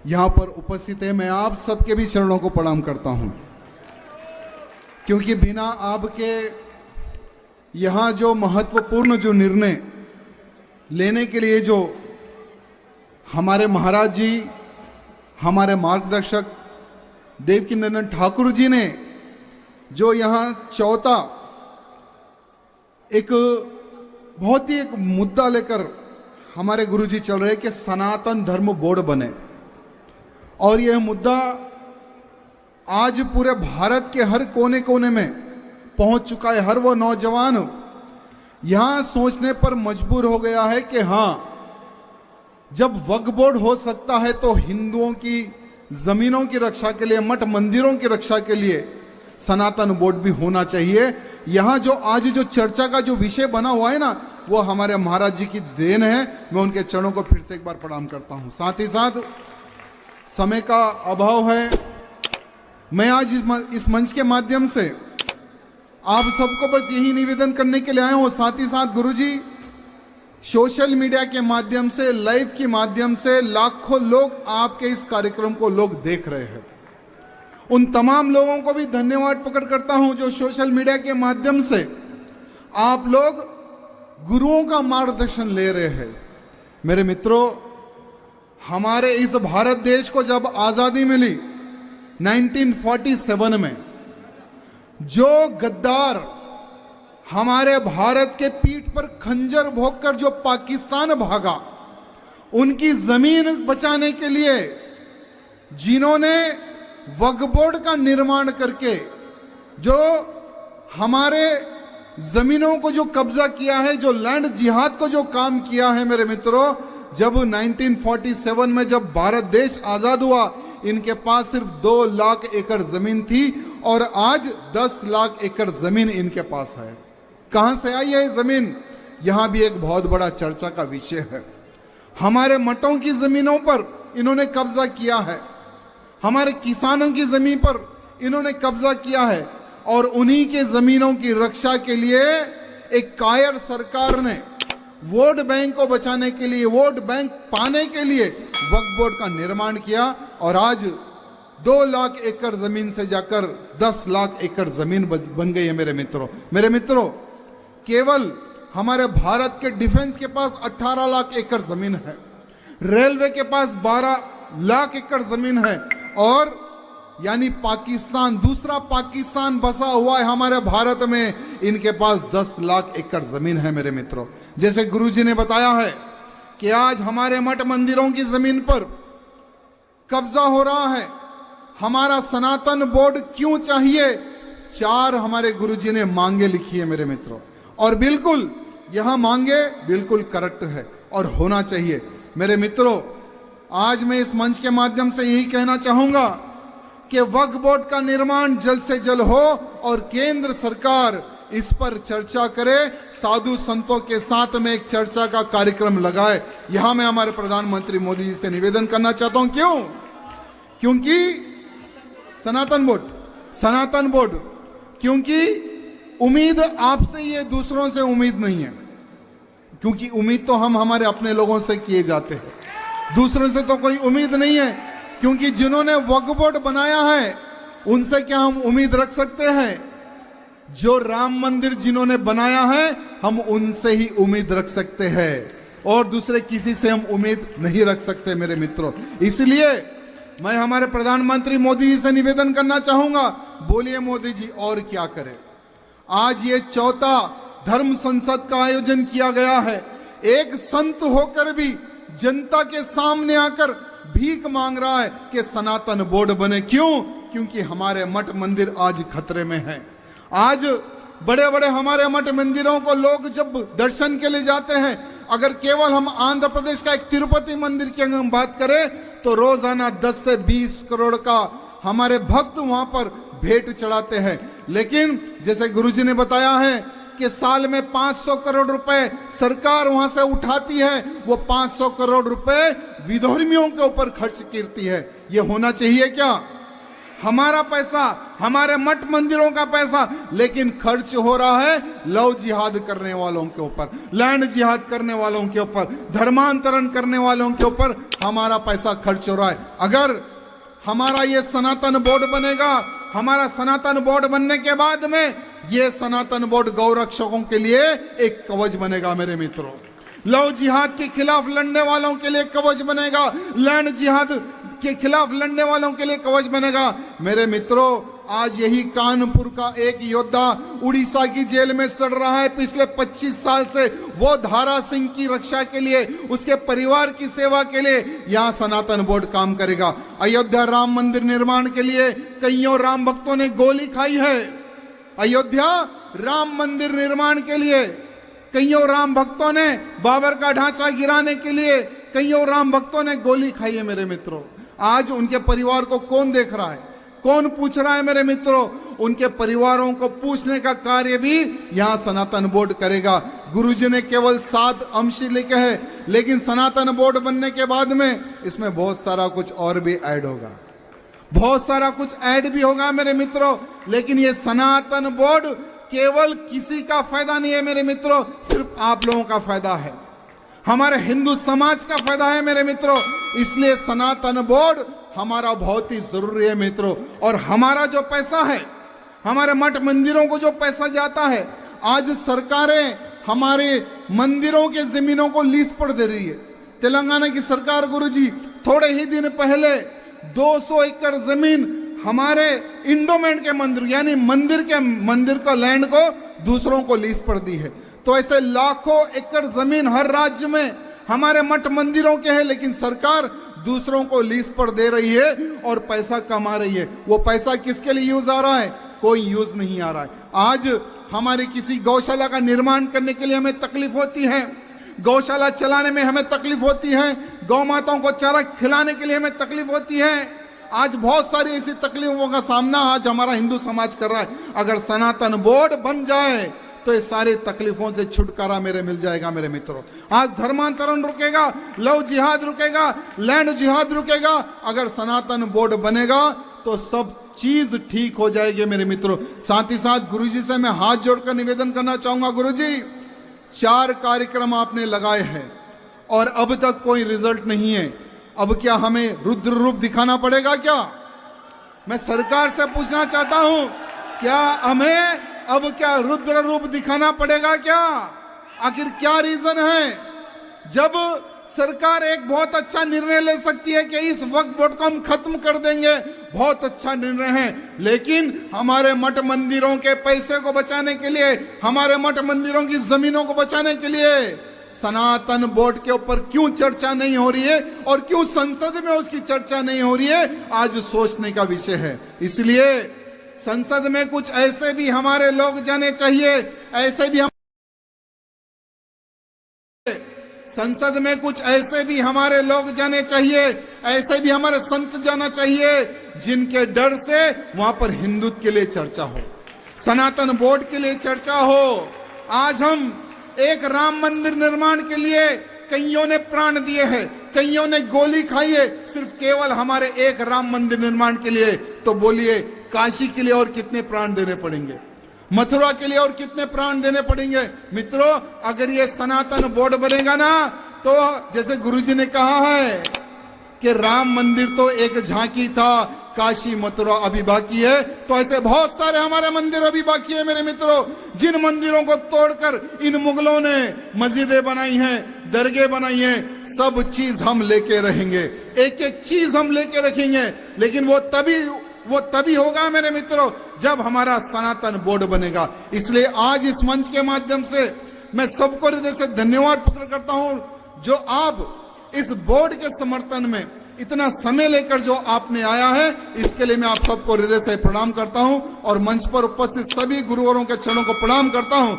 यहाँ पर उपस्थित है, मैं आप सबके भी चरणों को प्रणाम करता हूँ, क्योंकि बिना आपके यहाँ जो महत्वपूर्ण जो निर्णय लेने के लिए जो हमारे महाराज जी, हमारे मार्गदर्शक देवकीनंदन ठाकुर जी ने जो यहाँ चौथा एक बहुत ही एक मुद्दा लेकर हमारे गुरुजी चल रहे कि सनातन धर्म बोर्ड बने, और यह मुद्दा आज पूरे भारत के हर कोने कोने में पहुंच चुका है। हर वो नौजवान यहां सोचने पर मजबूर हो गया है कि हां, जब वक्फ बोर्ड हो सकता है तो हिंदुओं की जमीनों की रक्षा के लिए, मठ मंदिरों की रक्षा के लिए सनातन बोर्ड भी होना चाहिए। यहां जो आज जो चर्चा का जो विषय बना हुआ है ना, वो हमारे महाराज जी की देन है। मैं उनके चरणों को फिर से एक बार प्रणाम करता हूं। साथ ही साथ समय का अभाव है, मैं आज इस मंच के माध्यम से आप सबको बस यही निवेदन करने के लिए आया हूं। साथ ही साथ गुरुजी सोशल मीडिया के माध्यम से, लाइव के माध्यम से लाखों लोग आपके इस कार्यक्रम को लोग देख रहे हैं। उन तमाम लोगों को भी धन्यवाद प्रकट करता हूं जो सोशल मीडिया के माध्यम से आप लोग गुरुओं का मार्गदर्शन ले रहे हैं। मेरे मित्रों, हमारे इस भारत देश को जब आजादी मिली 1947 में, जो गद्दार हमारे भारत के पीठ पर खंजर भोंककर जो पाकिस्तान भागा, उनकी जमीन बचाने के लिए जिन्होंने वक्फ बोर्ड का निर्माण करके जो हमारे जमीनों को जो कब्जा किया है, जो लैंड जिहाद को जो काम किया है, मेरे मित्रों, जब 1947 में जब भारत देश आजाद हुआ, इनके पास सिर्फ 2 लाख एकड़ जमीन थी और आज 10 लाख एकड़ जमीन इनके पास है। कहां से आई है जमीन? यहां भी एक बहुत बड़ा चर्चा का विषय है। हमारे मठों की जमीनों पर इन्होंने कब्जा किया है, हमारे किसानों की जमीन पर इन्होंने कब्जा किया है, और उन्हीं के जमीनों की रक्षा के लिए एक कायर सरकार ने वोट बैंक को बचाने के लिए, वोट बैंक पाने के लिए वक्फ बोर्ड का निर्माण किया, और आज 2 लाख एकड़ जमीन से जाकर 10 लाख एकड़ जमीन बन गई है। मेरे मित्रों, केवल हमारे भारत के डिफेंस के पास 18 लाख एकड़ जमीन है, रेलवे के पास 12 लाख एकड़ जमीन है, और यानी पाकिस्तान, दूसरा पाकिस्तान बसा हुआ है हमारे भारत में, इनके पास 10 लाख एकड़ जमीन है। मेरे मित्रों, जैसे गुरुजी ने बताया है कि आज हमारे मठ मंदिरों की जमीन पर कब्जा हो रहा है। हमारा सनातन बोर्ड क्यों चाहिए? 4 हमारे गुरुजी ने मांगे लिखी है मेरे मित्रों, और बिल्कुल यहां मांगे बिल्कुल करेक्ट है और होना चाहिए। मेरे मित्रों, आज मैं इस मंच के माध्यम से यही कहना चाहूंगा कि वक्फ बोर्ड का निर्माण जल्द से जल्द हो और केंद्र सरकार इस पर चर्चा करे, साधु संतों के साथ में एक चर्चा का कार्यक्रम लगाए। यहां मैं हमारे प्रधानमंत्री मोदी जी से निवेदन करना चाहता हूं। क्यों? क्योंकि सनातन बोर्ड, क्योंकि उम्मीद आपसे ये दूसरों से उम्मीद नहीं है, क्योंकि उम्मीद तो हम हमारे अपने लोगों से किए जाते हैं, दूसरों से तो कोई उम्मीद नहीं है। क्योंकि जिन्होंने वक्फ बोर्ड बनाया है उनसे क्या हम उम्मीद रख सकते हैं? जो राम मंदिर जिन्होंने बनाया है हम उनसे ही उम्मीद रख सकते हैं, और दूसरे किसी से हम उम्मीद नहीं रख सकते। मेरे मित्रों, इसलिए मैं हमारे प्रधानमंत्री मोदी जी से निवेदन करना चाहूंगा, बोलिए मोदी जी और क्या करें। आज ये चौथा धर्म संसद का आयोजन किया गया है। एक संत होकर भी जनता के सामने आकर भीख मांग रहा है कि सनातन बोर्ड बने। क्यों? क्योंकि हमारे मठ मंदिर आज खतरे में हैं। आज बड़े बड़े हमारे मठ मंदिरों को लोग जब दर्शन के लिए जाते हैं, अगर केवल हम आंध्र प्रदेश का एक तिरुपति मंदिर की अगर हम बात करें तो रोजाना 10 से 20 करोड़ का हमारे भक्त वहां पर भेंट चढ़ाते हैं। लेकिन जैसे गुरुजी ने बताया है कि साल में 500 करोड़ रुपए सरकार वहां से उठाती है, वो 500 करोड़ रुपए विधर्मियों के ऊपर खर्च करती है। ये होना चाहिए क्या? हमारा पैसा, हमारे मठ मंदिरों का पैसा, लेकिन खर्च हो रहा है लव जिहाद करने वालों के ऊपर, लैंड जिहाद करने वालों के ऊपर, धर्मांतरण करने वालों के ऊपर हमारा पैसा खर्च हो रहा है। अगर हमारा ये सनातन बोर्ड बनेगा, हमारा सनातन बोर्ड बनने के बाद में ये सनातन बोर्ड गौरक्षकों के लिए एक कवच बनेगा मेरे मित्रों। लव जिहाद के खिलाफ लड़ने वालों के लिए कवच बनेगा, लैंड जिहाद के खिलाफ लड़ने वालों के लिए कवच बनेगा। मेरे मित्रों, आज यही कानपुर का एक योद्धा उड़ीसा की जेल में सड़ रहा है पिछले 25 साल से। वो धारा सिंह की रक्षा के लिए, उसके परिवार की सेवा के लिए यहां सनातन बोर्ड काम करेगा। अयोध्या राम मंदिर निर्माण के लिए कईयों राम भक्तों ने गोली खाई है। अयोध्या राम मंदिर निर्माण के लिए कईयों राम भक्तों ने, बाबर का ढांचा गिराने के लिए कईयों राम भक्तों ने गोली खाई है मेरे मित्रों। आज उनके परिवार को कौन देख रहा है, कौन पूछ रहा है मेरे मित्रों? उनके परिवारों को पूछने का कार्य भी यहां सनातन बोर्ड करेगा। गुरुजी ने केवल 7 अंश लिखे हैं, लेकिन सनातन बोर्ड बनने के बाद में इसमें बहुत सारा कुछ और भी ऐड होगा, बहुत सारा कुछ ऐड भी होगा मेरे मित्रों। लेकिन ये सनातन बोर्ड केवल किसी का फायदा नहीं है मेरे मित्रों, सिर्फ आप लोगों का फायदा है, हमारे हिंदू समाज का फायदा है मेरे मित्रों। इसलिए सनातन बोर्ड हमारा बहुत ही जरूरी है मित्रों। और हमारा जो पैसा है, हमारे मठ मंदिरों को जो पैसा जाता है, आज सरकारें हमारे मंदिरों के जमीनों को लीज पर दे रही है। तेलंगाना की सरकार गुरुजी थोड़े ही दिन पहले 200 एकड़ जमीन हमारे इंडोमेंट के मंदिर, यानी मंदिर का लैंड को दूसरों को लीज पर दी है। तो ऐसे लाखों एकड़ जमीन हर राज्य में हमारे मठ मंदिरों के हैं, लेकिन सरकार दूसरों को लीज पर दे रही है और पैसा कमा रही है। वो पैसा किसके लिए यूज आ रहा है? कोई यूज नहीं आ रहा है। आज हमारी किसी गौशाला का निर्माण करने के लिए हमें तकलीफ होती है, गौशाला चलाने में हमें तकलीफ होती है, गौ माताओं को चारा खिलाने के लिए हमें तकलीफ होती है। आज बहुत सारी ऐसी तकलीफों का सामना आज हमारा हिंदू समाज कर रहा है। अगर सनातन बोर्ड बन जाए तो ये सारी तकलीफों से छुटकारा मेरे मिल जाएगा मेरे मित्रों। आज धर्मांतरण रुकेगा, लव जिहाद रुकेगा, लैंड जिहाद रुकेगा। अगर सनातन बोर्ड बनेगा तो सब चीज ठीक हो जाएगी मेरे मित्रों। साथ ही साथ गुरुजी से मैं हाथ जोड़कर निवेदन करना चाहूंगा, गुरुजी 4 कार्यक्रम आपने लगाए हैं और अब तक कोई रिजल्ट नहीं है। अब क्या हमें रुद्र रूप दिखाना पड़ेगा क्या? मैं सरकार से पूछना चाहता हूं, क्या हमें अब क्या रुद्र रूप दिखाना पड़ेगा क्या? आखिर क्या रीजन है? जब सरकार एक बहुत अच्छा निर्णय ले सकती है कि इस वक्फ बोर्ड को हम खत्म कर देंगे, बहुत अच्छा निर्णय है, लेकिन हमारे मठ मंदिरों के पैसे को बचाने के लिए, हमारे मठ मंदिरों की जमीनों को बचाने के लिए सनातन बोर्ड के ऊपर क्यों चर्चा नहीं हो रही है और क्यों संसद में उसकी चर्चा नहीं हो रही है, आज सोचने का विषय है। इसलिए संसद में कुछ ऐसे भी हमारे लोग जाने चाहिए, ऐसे भी संसद में कुछ ऐसे भी हमारे लोग जाने चाहिए, ऐसे भी हमारे संत जाना चाहिए, जिनके डर से वहां पर हिंदुत्व के लिए चर्चा हो, सनातन बोर्ड के लिए चर्चा हो। आज हम एक राम मंदिर निर्माण के लिए कईयों ने प्राण दिए हैं, कईयों ने गोली खाई है, सिर्फ केवल हमारे एक राम मंदिर निर्माण के लिए। तो बोलिए, काशी के लिए और कितने प्राण देने पड़ेंगे, मथुरा के लिए और कितने प्राण देने पड़ेंगे? मित्रों, अगर ये सनातन बोर्ड बनेगा ना, तो जैसे गुरुजी ने कहा है कि राम मंदिर तो एक झांकी था, काशी मथुरा अभी बाकी है, तो ऐसे बहुत सारे हमारे मंदिर अभी बाकी है मेरे मित्रों, जिन मंदिरों को तोड़कर इन मुगलों ने मस्जिदें बनाई हैं, दरगाह बनाई हैं। सब चीज हम लेके रहेंगे, एक एक चीज हम लेके रखेंगे, लेकिन वो तभी होगा मेरे मित्रों जब हमारा सनातन बोर्ड बनेगा। इसलिए आज इस मंच के माध्यम से मैं सबको हृदय से धन्यवाद प्रकट करता हूं, जो आप इस बोर्ड के समर्थन में इतना समय लेकर जो आपने आया है, इसके लिए मैं आप सबको हृदय से प्रणाम करता हूं और मंच पर उपस्थित सभी गुरुवरों के चरणों को प्रणाम करता हूं।